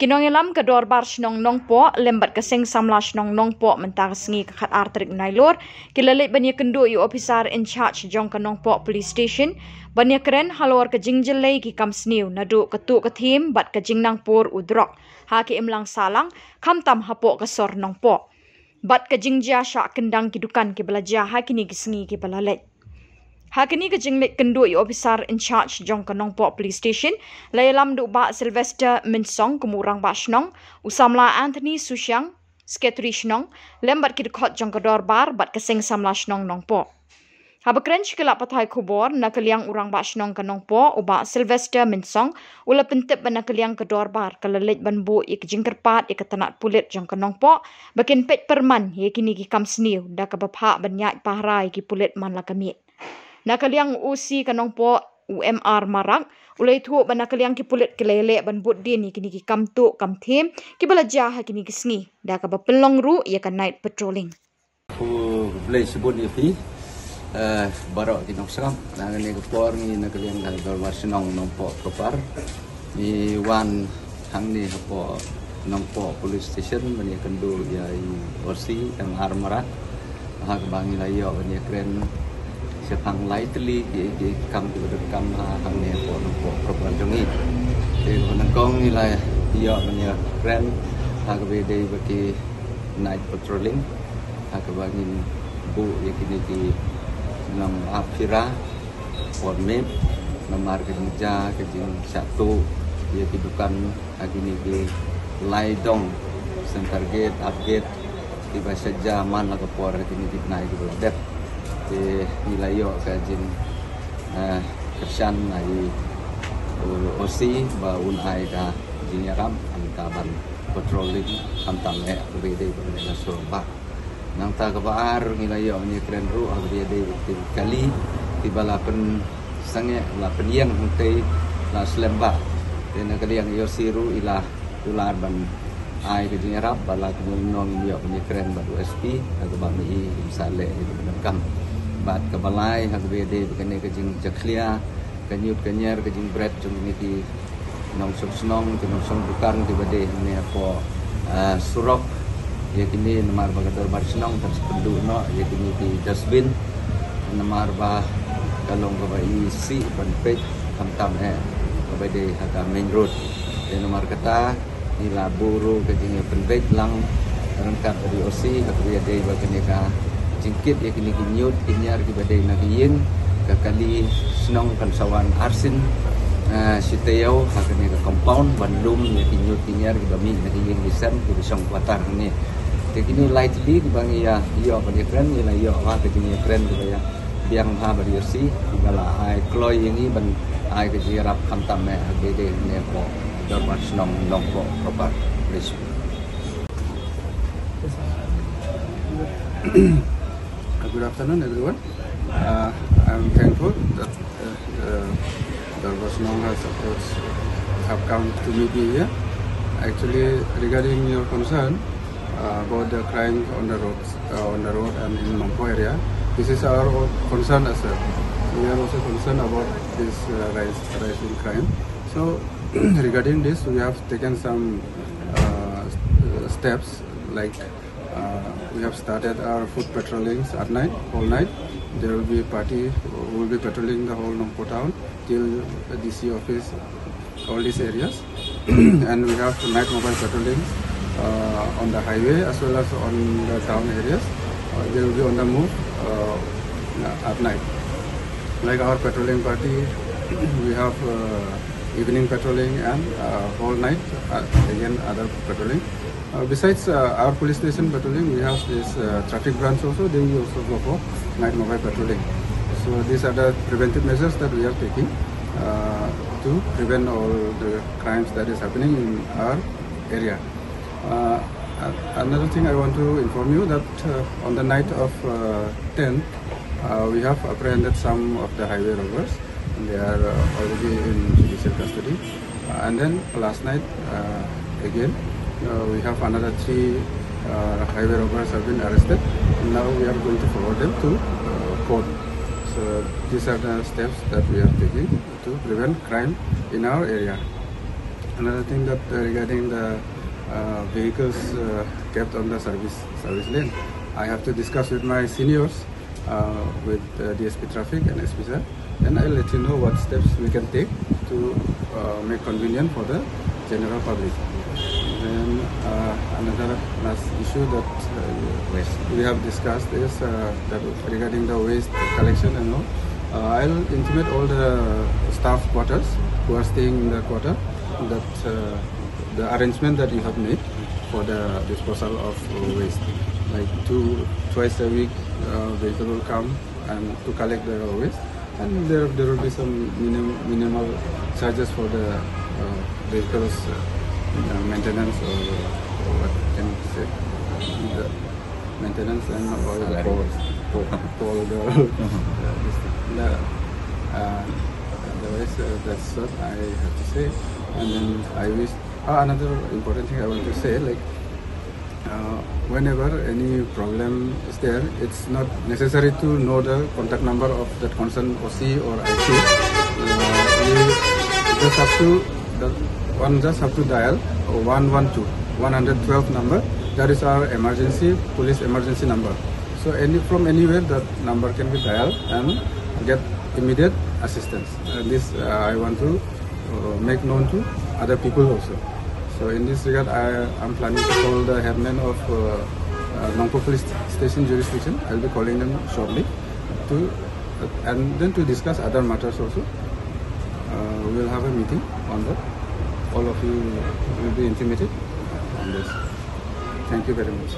Kinong ilam kedor bar snong nong po lembat keseng samla snong nong po mentang sengi kekat artrik nailor kilalit banya kendu yu officer in charge jong kanong po police station banya keren halor ke jingjelai ki kam sniu nadu ketu ketim bat ke jingnang pur udrok haki imlang salang kamtam hapo kesor nong po bat ke jingja syak kendang kidukan ki belaja hakini ki sengi ki belalet. Hakini ke jinglit kendu yu officer in charge jong kanong po police station layalam du ba Sylvester Minsong kemurang ba snong usamla Anthony Susyang sekretari snong lembat kidkot jong kedor bar bat keseng samla snong nong po. Habakren shikilap patai kubor nakaliang urang ba snong kanong po uba Sylvester Minsong ula pentip ba nakaliang kedor bar kalalit banbu ik jingkerpat ik tanat pulit jong kanong po bakin pet perman ye kini ki kam sniu da kabapha banyak pahrai ki pulit man la kamit. Nakaliang usi kanong po UMR Marak ulai tu ban nakaliang ki pulit kelele ban but din kini ki kam tu kam tim ki belajar kini ki sengi da ka pelong ru ia kan night patrolling ku blai sebut dia fi barok ki nong sam nang ni ko por ni nakaliang dal dor wasinong nong po propar ni wan hang ni po nong po police station bani kendu ya osi MR Marak ha ka bangi layo bani kren sepang lightly di kam di kam hang ni po program jongi di nangkong ni la yo bani kren ha ka be dei baki night patrolling ha ka bangin bu ye kini ki nam apira for map namar ke ja ke jing satu ye ki dukan agini ki laidong sen target update di bahasa zaman la ka por kini di nai ki dep di nilai kajin kersan dari osi ba unai ka jinyaram antaban patrolling kamtam berbeda berbeda surba nang ta kabar nilai ni keren ru berbeda kali tibala pen sange la peniang huntai la slemba dan kali yang yosiru ila ular ban ai ke jinyaram bala kemunong yo ni keren ba SP atau ba mi misale itu benam bat kebalai hagbede bekene kejing jaklia kanyut kanyer kejing bread jung niti nong snong nong song bukan di bade ne apa surok ye kini namar bagator bar snong tas pendu no ye kini di dustbin namar ba kalong ba isi ban pet kamtam bade haga main road ye namar kata ila buru kejing penbet lang rangkat dari osi hagbede bekene ka jingkit ya kini kinyut kinyar ki badai nagiyin kakali senong kansawan arsin sitayau hakane ka compound bandum ya kinyut kinyar ki bami nagiyin lisan ki bisong kuatar ni kini lightly ki bangi ya iyo bani kren ila iyo ha kini kren ki ya biang ha bari si gala ai kloy ini ban ai ki jirap kamtam me agede ne ko dormat senong longko proper please. Good afternoon, everyone. I'm thankful that Darvasnong have come to meet me here. Actually, regarding your concern about the crime on the road and in Nongpo area, this is our concern as well. We are also concerned about this rise in crime. So, regarding this, we have taken some steps like. We have started our foot patrollings at night, all night. There will be a party who will be patrolling the whole Nongpo town till the DC office, all these areas. And we have night mobile patrolling on the highway as well as on the town areas. They will be on the move at night. Like our patrolling party, we have evening patrolling and whole night, again other patrolling. Besides our police station patrolling, we have this traffic branch also. They will also go for night mobile patrolling. So these are the preventive measures that we are taking to prevent all the crimes that is happening in our area. Another thing I want to inform you that on the night of 10th, we have apprehended some of the highway robbers. They are already in judicial custody. And then last night, again, we have another 3 highway robbers have been arrested. Now we are going to forward them to court. So these are the steps that we are taking to prevent crime in our area. another thing that regarding the vehicles kept on the service lane, I have to discuss with my seniors, with DSP Traffic and SPSR, and I'll let you know what steps we can take to make convenient for the general public. Then another last issue that we have discussed is that regarding the waste collection and all. I'll intimate all the staff quarters who are staying in the quarter that the arrangement that you have made for the disposal of waste, like twice a week, vehicle will come and to collect the waste, and there will be some minimal charges for the vehicles maintenance, or what can you say, the maintenance and all the waste. That's what I have to say. And then I wish another important thing I want to say, like whenever any problem is there, it's not necessary to know the contact number of that concerned OC or IC. One just have to dial 112 number. That is our police emergency number. So from anywhere that number can be dialed and get immediate assistance. This I want to make known to other people also. So in this regard, I'm planning to call the headman of Nongpoh Police Station jurisdiction. I'll be calling them shortly and then to discuss other matters also. We'll have a meeting on that. All of you will be intimated on this. Thank you very much.